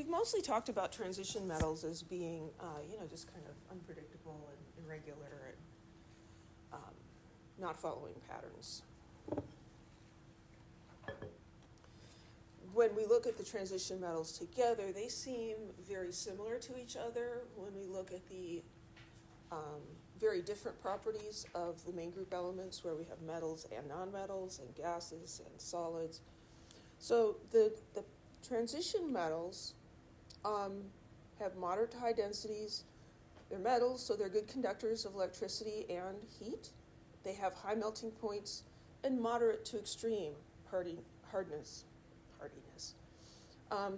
we've mostly talked about transition metals as being, just kind of unpredictable and irregular and not following patterns. When we look at the transition metals together, they seem very similar to each other. When we look at the very different properties of the main group elements, where we have metals and nonmetals and gases and solids. So the transition metals have moderate to high densities. They're metals, so they're good conductors of electricity and heat. They have high melting points and moderate to extreme hardiness.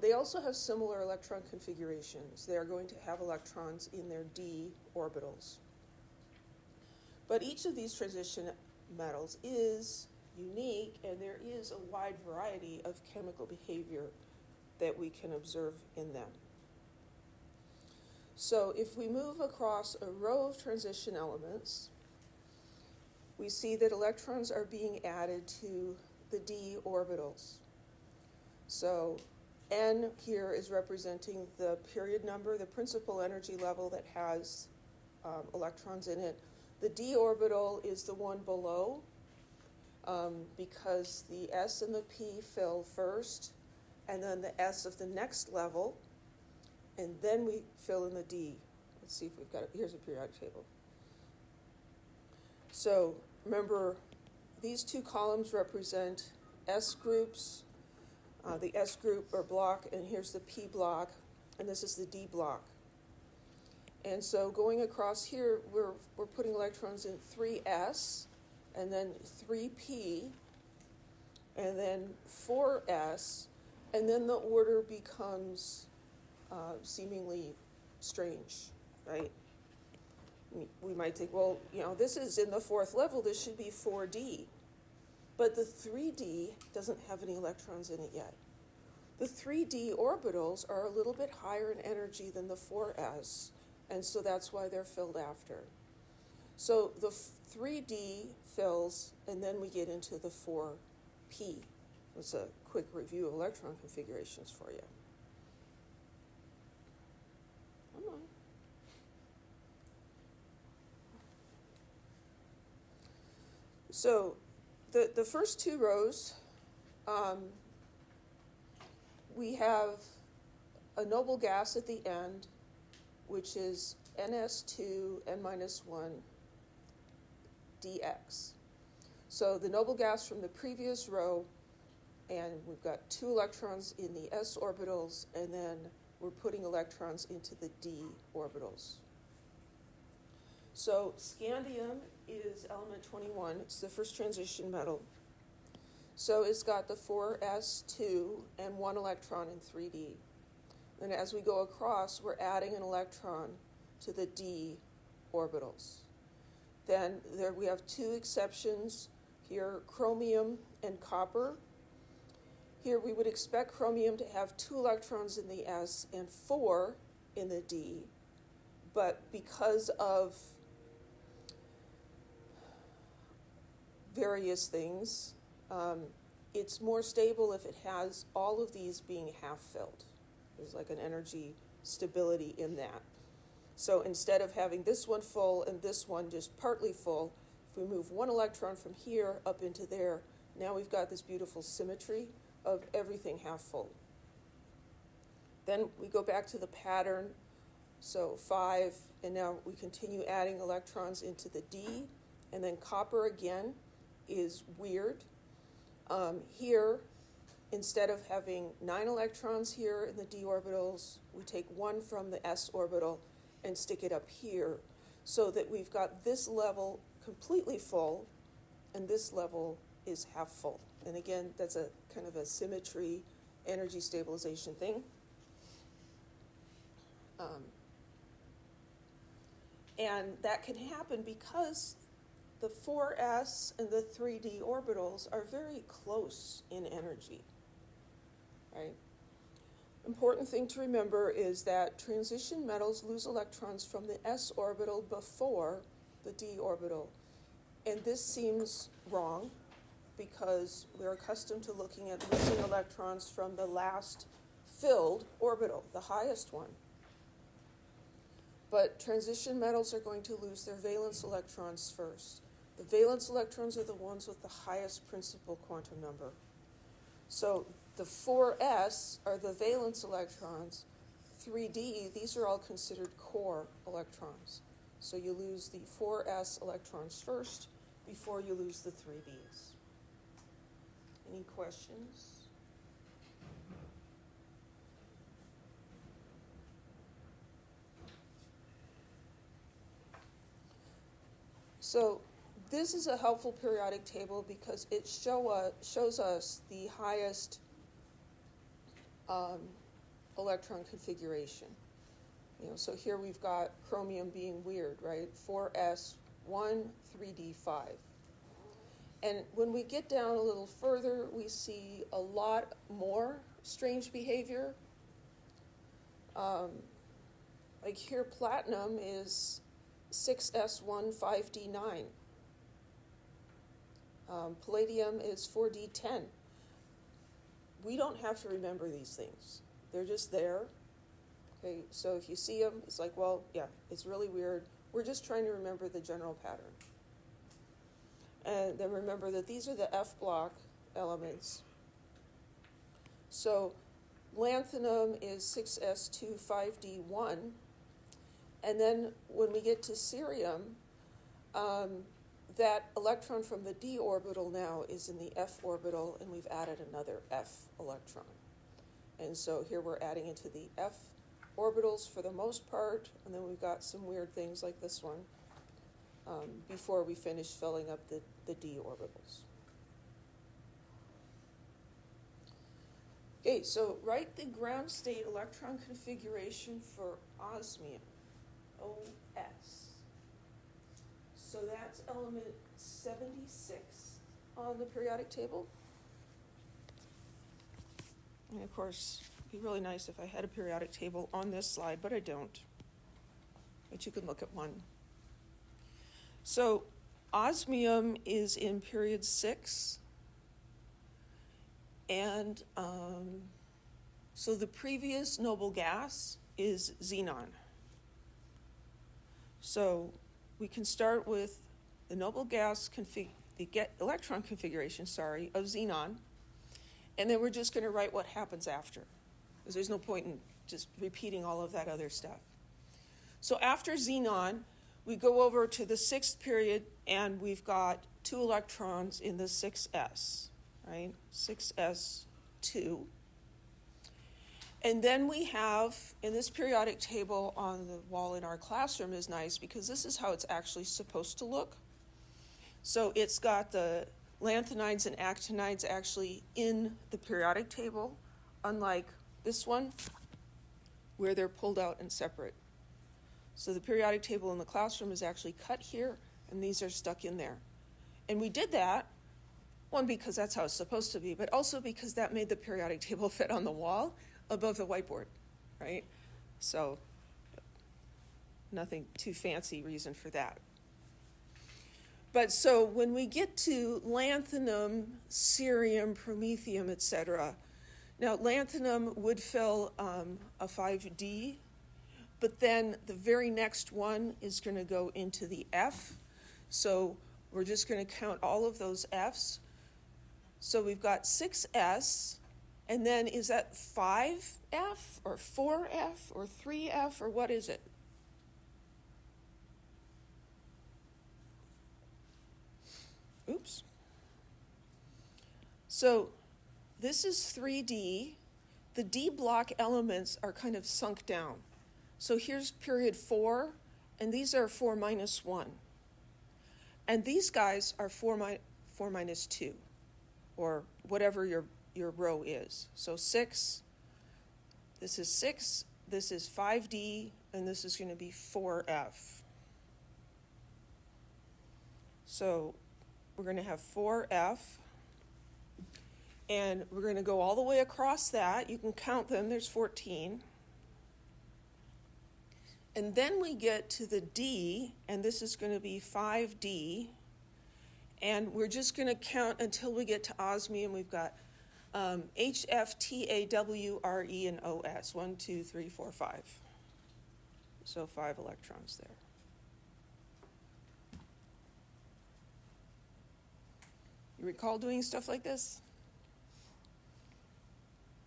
They also have similar electron configurations. They are going to have electrons in their d orbitals. But each of these transition metals is unique, and there is a wide variety of chemical behavior that we can observe in them. So if we move across a row of transition elements, we see that electrons are being added to the d orbitals. So N here is representing the period number, the principal energy level that has electrons in it. The d orbital is the one below because the s and the p fill first, and then the s of the next level, and then we fill in the d. Let's see if we've got it. Here's a periodic table. So remember, these two columns represent s groups. The S group or block, and here's the P block, and this is the D block. And so going across here, we're putting electrons in 3s, and then 3p, and then 4s, and then the order becomes seemingly strange, right? We might think, well, this is in the fourth level, this should be 4d. But the 3d doesn't have any electrons in it yet. The 3d orbitals are a little bit higher in energy than the 4s, and so that's why they're filled after. So the 3d fills, and then we get into the 4p. That's a quick review of electron configurations for you. Come on. So the first two rows, we have a noble gas at the end, which is ns2 n-1 dx. So the noble gas from the previous row, and we've got 2 electrons in the s orbitals, and then we're putting electrons into the d orbitals. So scandium is element 21. It's the first transition metal. So it's got the 4s2 and 1 electron in 3d. And as we go across, we're adding an electron to the d orbitals. Then we have 2 exceptions here, chromium and copper. Here we would expect chromium to have 2 electrons in the s and 4 in the d. But because of various things, it's more stable if it has all of these being half filled. There's like an energy stability in that. So instead of having this one full and this one just partly full, if we move 1 electron from here up into there, now we've got this beautiful symmetry of everything half full. Then we go back to the pattern, so 5, and now we continue adding electrons into the d, and then copper again is weird. Here, instead of having 9 electrons here in the d orbitals, we take 1 from the s orbital and stick it up here, so that we've got this level completely full, and this level is half full. And again, that's a kind of a symmetry, energy stabilization thing. And that can happen because the 4s and the 3d orbitals are very close in energy, right? Important thing to remember is that transition metals lose electrons from the s orbital before the d orbital. And this seems wrong because we're accustomed to looking at losing electrons from the last filled orbital, the highest one. But transition metals are going to lose their valence electrons first. The valence electrons are the ones with the highest principal quantum number. So the 4s are the valence electrons. 3d, these are all considered core electrons. So you lose the 4s electrons first before you lose the 3ds. Any questions? So this is a helpful periodic table because it shows us the highest electron configuration. So here we've got chromium being weird, right? 4s, 1, 3d, 5. And when we get down a little further, we see a lot more strange behavior. Like here, platinum is 6s1, 5d9. Palladium is 4d10. We don't have to remember these things. They're just there. Okay, so if you see them, it's like, well, yeah, it's really weird. We're just trying to remember the general pattern. And then remember that these are the F block elements. So lanthanum is 6s2, 5d1. And then when we get to cerium, that electron from the d orbital now is in the f orbital, and we've added another f electron. And so here we're adding into the f orbitals for the most part, and then we've got some weird things like this one before we finish filling up the d orbitals. Okay, so write the ground state electron configuration for osmium, OS. So that's element 76 on the periodic table. And of course, it'd be really nice if I had a periodic table on this slide, but I don't. But you can look at one. So osmium is in period 6. And so the previous noble gas is xenon. So we can start with the noble gas electron configuration, of xenon, and then we're just going to write what happens after, because there's no point in just repeating all of that other stuff. So after xenon, we go over to the 6th period, and we've got 2 electrons in the 6s, right? 6s2. And then we have, in this periodic table on the wall in our classroom is nice because this is how it's actually supposed to look. So it's got the lanthanides and actinides actually in the periodic table, unlike this one, where they're pulled out and separate. So the periodic table in the classroom is actually cut here, and these are stuck in there. And we did that, one, because that's how it's supposed to be, but also because that made the periodic table fit on the wall above the whiteboard, right? So nothing too fancy reason for that. But so when we get to lanthanum, cerium, promethium, etc., now lanthanum would fill a 5D, but then the very next one is going to go into the F. So we're just going to count all of those Fs. So we've got 6s, and then is that 5F or 4F or 3F or what is it? Oops. So this is 3D. The D block elements are kind of sunk down. So here's period 4, and these are 4 minus 1. And these guys are 4 minus 2, or whatever your row is. So 6, this is 6, this is 5D, and this is going to be 4F. So we're going to have 4F, and we're going to go all the way across that. You can count them, there's 14. And then we get to the D, and this is going to be 5D, and we're just going to count until we get to osmium. We've got H, F, T, A, W, R, E, and O, S. 1, 2, 3, 4, 5. So 5 electrons there. You recall doing stuff like this?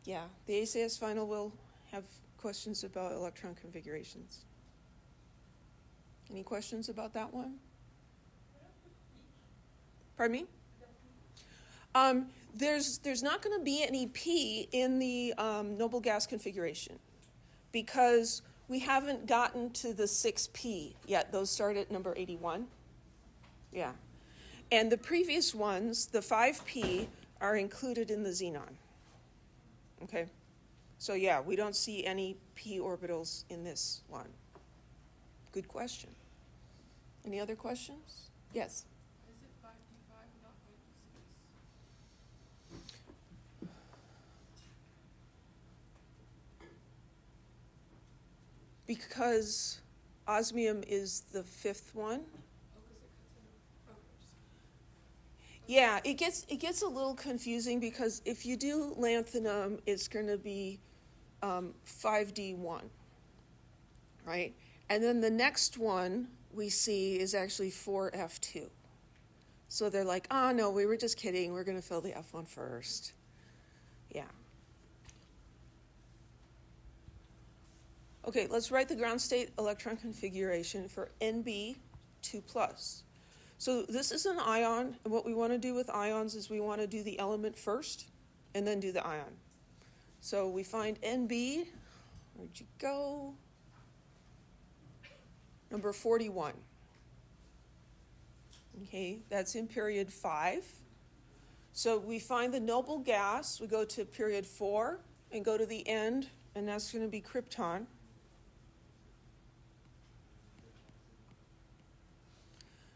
Yeah, the ACS final will have questions about electron configurations. Any questions about that one? Pardon me? There's not going to be any P in the noble gas configuration because we haven't gotten to the 6P yet. Those start at number 81. Yeah. And the previous ones, the 5P, are included in the xenon. Okay? So yeah, we don't see any P orbitals in this one. Good question. Any other questions? Yes? Is it 5D5 not 5D6? Because osmium is the 5th one. Yeah, it gets a little confusing because if you do lanthanum, it's going to be 5D1, right? And then the next one we see is actually 4F2. So they're like, oh, no, we were just kidding. We're going to fill the F1 first. Yeah. Okay, let's write the ground state electron configuration for NB2+. So this is an ion, and what we want to do with ions is we want to do the element first and then do the ion. So we find NB, where'd you go? Number 41. Okay, that's in period 5. So we find the noble gas, we go to period 4 and go to the end, and that's going to be krypton.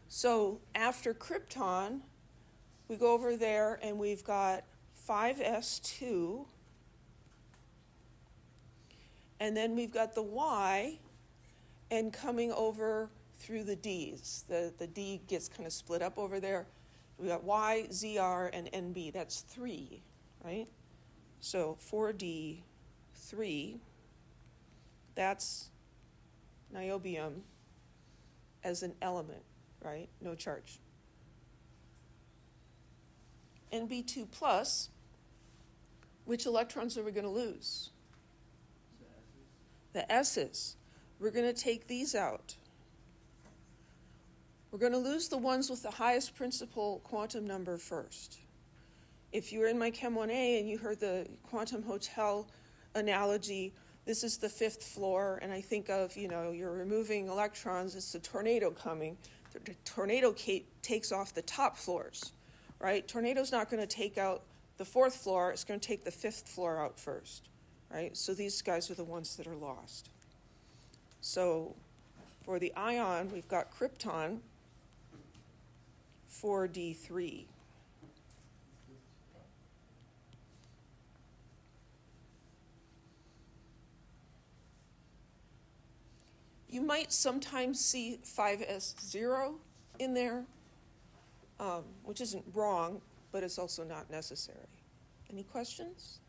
So after krypton, we go over there and we've got 5s2, and then we've got the Y, and coming over through the D's. The D gets kind of split up over there. We've got Y, ZR, and NB. That's 3, right? So 4D, 3, that's niobium as an element. Right? No charge. NB2 plus, which electrons are we going to lose? The S's. We're going to take these out. We're going to lose the ones with the highest principal quantum number first. If you were in my Chem 1A and you heard the quantum hotel analogy, this is the 5th floor, and I think of, you're removing electrons, it's a tornado coming. The tornado takes off the top floors, right? Tornado's not going to take out the 4th floor. It's going to take the 5th floor out first, right? So these guys are the ones that are lost. So for the ion, we've got krypton, 4D3. You might sometimes see 5s0 in there, which isn't wrong, but it's also not necessary. Any questions?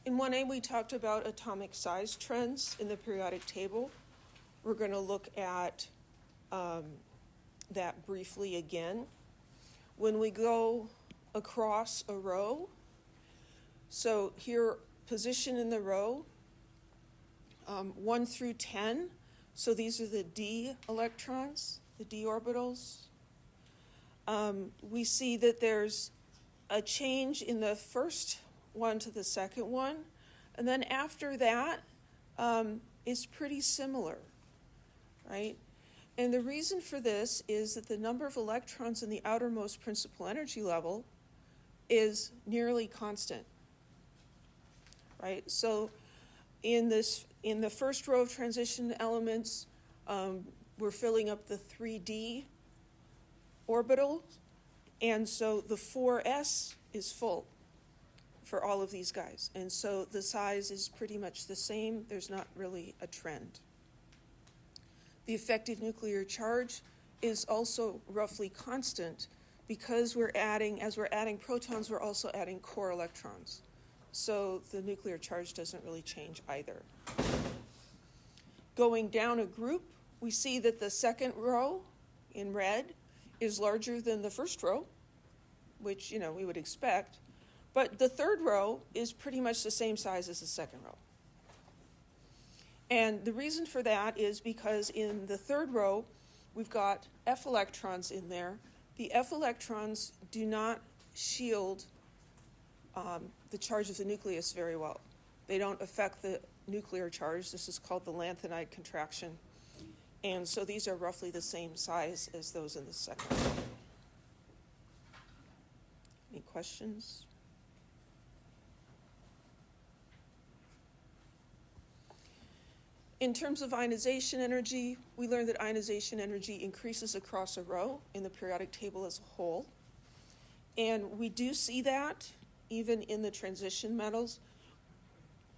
In 1A, we talked about atomic size trends in the periodic table. We're going to look at that briefly again. When we go across a row, so here, position in the row, 1 through 10, so these are the d electrons, the d orbitals. We see that there's a change in the first one to the second one, and then after that is pretty similar, right? And the reason for this is that the number of electrons in the outermost principal energy level is nearly constant, right? So in the first row of transition elements, we're filling up the 3D orbital, and so the 4s is full. for all of these guys. And so the size is pretty much the same. There's not really a trend. The effective nuclear charge is also roughly constant because as we're adding protons, we're also adding core electrons. So the nuclear charge doesn't really change either. Going down a group, we see that the second row in red is larger than the first row, which, we would expect. But the third row is pretty much the same size as the second row. And the reason for that is because in the third row, we've got F electrons in there. The F electrons do not shield the charge of the nucleus very well. They don't affect the nuclear charge. This is called the lanthanide contraction. And so these are roughly the same size as those in the second row. Any questions? In terms of ionization energy, we learned that ionization energy increases across a row in the periodic table as a whole. And we do see that even in the transition metals.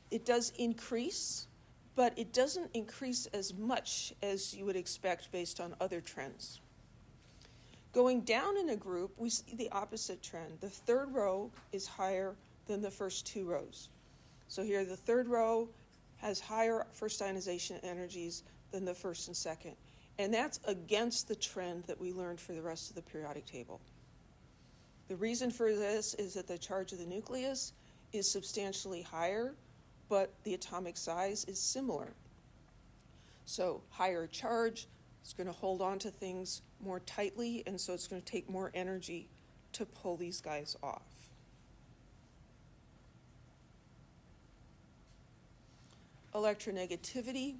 It does increase, but it doesn't increase as much as you would expect based on other trends. Going down in a group, we see the opposite trend. The third row is higher than the first two rows. So here the third row has higher first ionization energies than the first and second. And that's against the trend that we learned for the rest of the periodic table. The reason for this is that the charge of the nucleus is substantially higher, but the atomic size is similar. So higher charge is going to hold on to things more tightly, and so it's going to take more energy to pull these guys off. Electronegativity.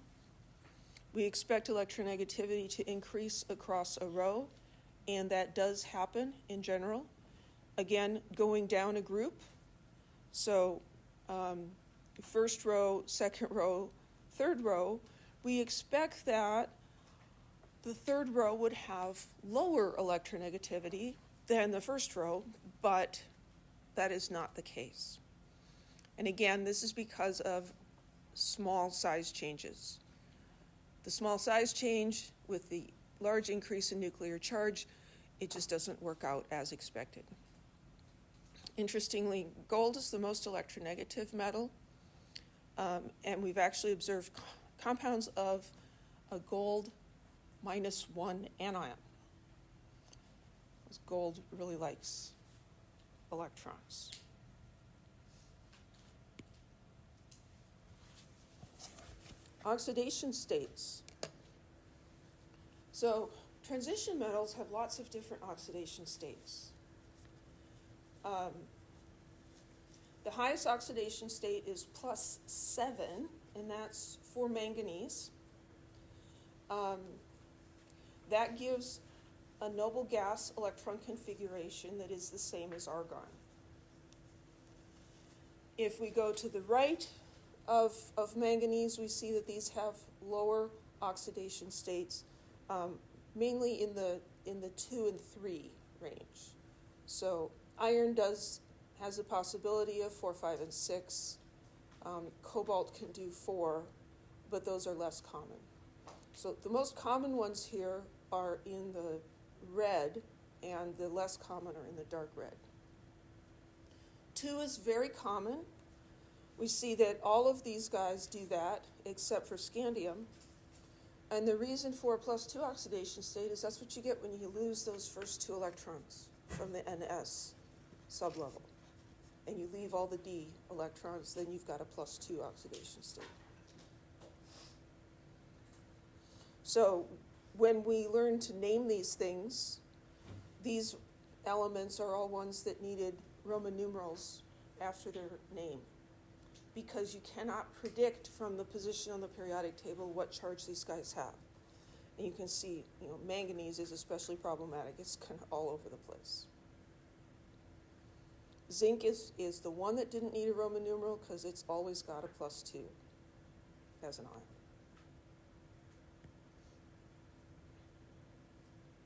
We expect electronegativity to increase across a row, and that does happen in general. Again, going down a group. So first row, second row, third row, we expect that the third row would have lower electronegativity than the first row, but that is not the case. And again, this is because of small size changes. The small size change with the large increase in nuclear charge, it just doesn't work out as expected. Interestingly, gold is the most electronegative metal, and we've actually observed compounds of a gold -1 anion. Because gold really likes electrons. Oxidation states. So transition metals have lots of different oxidation states. The highest oxidation state is +7, and that's for manganese. That gives a noble gas electron configuration that is the same as argon. If we go to the right of manganese, we see that these have lower oxidation states, mainly in the 2 and 3 range. So iron has a possibility of 4, 5, and 6. Cobalt can do 4, but those are less common. So the most common ones here are in the red, and the less common are in the dark red. 2 is very common. We see that all of these guys do that, except for scandium. And the reason for a +2 oxidation state is that's what you get when you lose those first 2 electrons from the NS sublevel. And you leave all the D electrons, then you've got a +2 oxidation state. So when we learn to name these things, these elements are all ones that needed Roman numerals after their name, because you cannot predict from the position on the periodic table what charge these guys have. And you can see, manganese is especially problematic. It's kind of all over the place. Zinc is the one that didn't need a Roman numeral because it's always got a +2 as an ion.